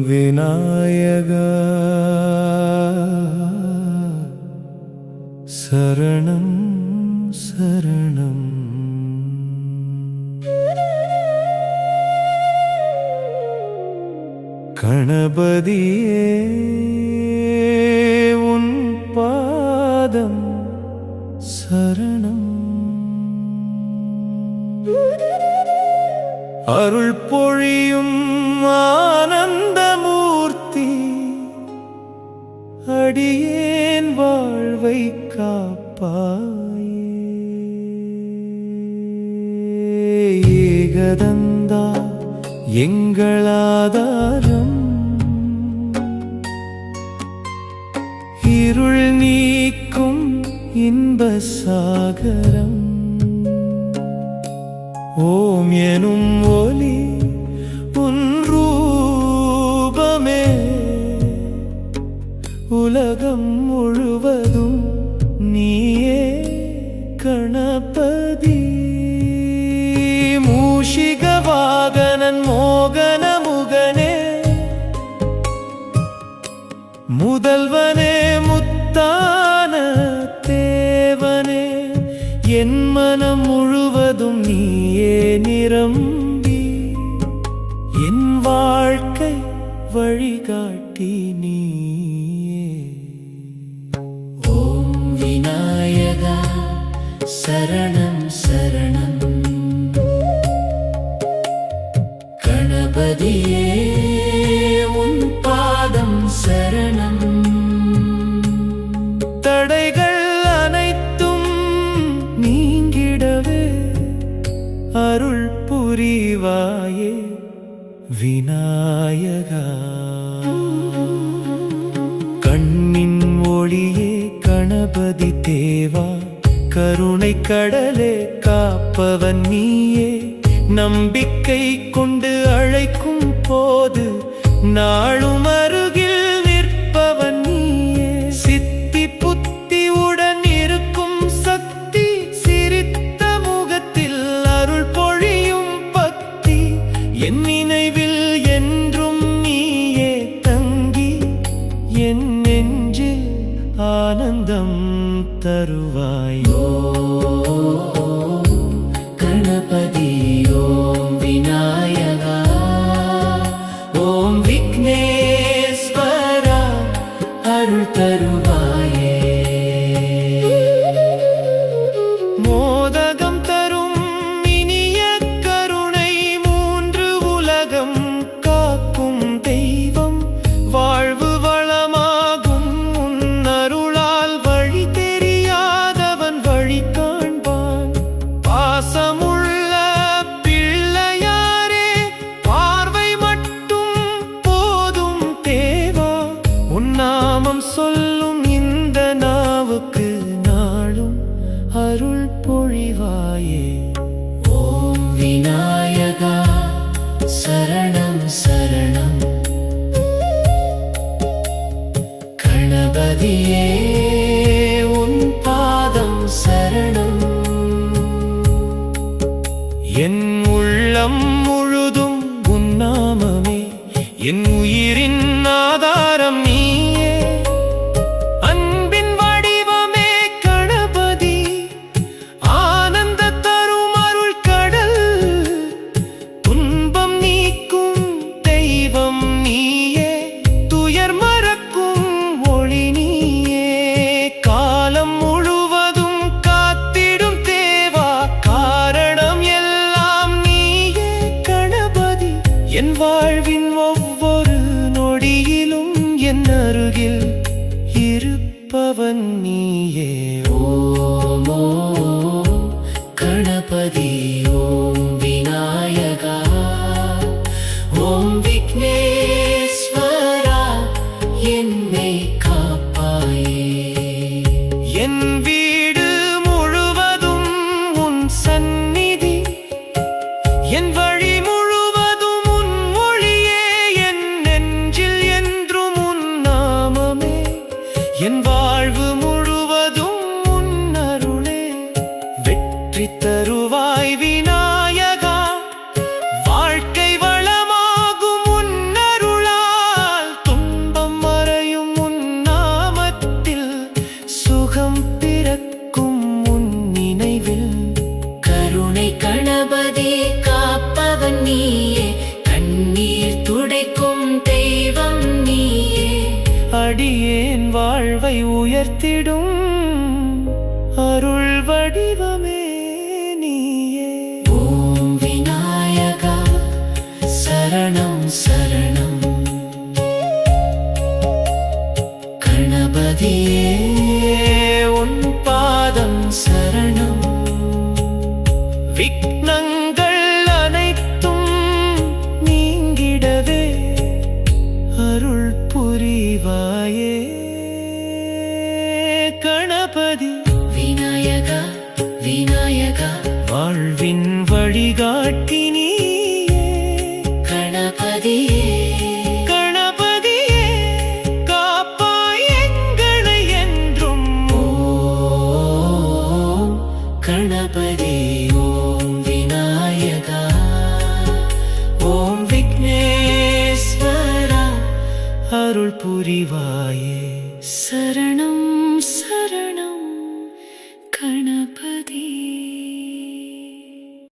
விநாயகா சரணம் சரணம். கணபதியே உன் பாதம் சரணம். அருள் பொழியும் ஆனந்தமூர்த்தி, அடியேன் வாழ்வை காப்பாயே. ஏகதந்தா எங்கள் ஆதாரம், இருள் நீக்கும் இன்ப சாகரம். ஓம் எனும் ஒலி உன் ரூபமே, உலகம் முழுவதும் நீயே கணபதி. மூஷிக வாகனன் மோகன முகனே, முதல்வனே முத்தான தேவனே. என் மனம் முழுவதும் நீயே நிரம்பி, என் வாழ்க்கை வழிகாட்டி நீயே. ஓம் விநாயகா சரணம் சரணம். கணபதியே உன் பாதம் சரணம். தடைகள் அனைத்தும் நீங்கிடவே அருள் புரிவாயே விநாயகா. கண்ணின் ஒளியே கணபதி தேவா, கருணை கடலே காப்பவன் நீயே. நம்பிக்கை கொண்டு அழைக்கும் போது நாளும் அருகில் நிற்பவன் நீயே. சித்தி புத்தி உடன் இருக்கும் சக்தி, சிரித்த முகத்தில் அருள் பொழியும் பக்தி. என் நினைவில் என்றும் நீயே தங்கி, என் நெஞ்சில் ஆனந்தம் தருவாயோ. கணபதி ஓம் விநாயகா, ஓம் விக்னேஸ்வரா அருள் தருவாயே. மோதகம் தரும் இனிய கருணை, மூன்று உலகம் காக்கும் தெய்வம். வாழ்வு வளமாகும் உன் அருளால், வழி தெரியாதவன் வழி காண்பான். பாசமுள்ள பிள்ளையாரே, பார்வை மட்டும் போதும் தேவா. உன் நாமம் சொல்லும் இந்த நாவுக்கு நாளும் அருள் பொழிவாயே. ஓம் விநாயகா சரணம் சரணம். கணபதியே உன் பாதம் சரணம். என் உள்ளம் முழுதும் உன் நாமமே, என் உயிரின் ஆதாரம் நீயே. அன்பின் வடிவமே கணபதி, ஆனந்த தரும் அருள் கடல். துன்பம் நீக்கும் தெய்வம் நீயே, துயர் மறக்கும் ஒளி நீயே. காலம் முழுவதும் காத்திடும் தேவா, காரணம் எல்லாம் நீயே கணபதி. என் வாழ்வின் ஒவ்வொரு நொடியிலும் என் அருகில் இருப்பவன் நீயே. ஓம் ஓம் கணபதி ஓம் விநாயகா, ஓம் விக்னேஸ்வரா என்னை காப்பாயே. என் வீடு முழுவதும் உன் சந்நிதி, என் வழி முழுவதும் உன் ஒளியே. என் நெஞ்சில் என்றும் உன் நாமமே, என் வாழ்வு முழுவதும் உன் அருளே. வெற்றி தருவாய் விநாயகா. சரணம் சரணம் கணபதியே உன் பாதம் சரணம் விக்னங்கள் அனைத்தும் நீங்கிடவே அருள் புரிவாயே கணபதி. விநாயகா விநாயகா வாழ்வின் வழிகாட்டி நீயே கணபதியே கணபதியே காப்பாய் எங்களை என்றும். ஓம் கணபதி ஓம் விநாயகா ஓம் விக்னேஸ்வரா அருள் புரிவாயே சரணம் சரணம் கணபதி.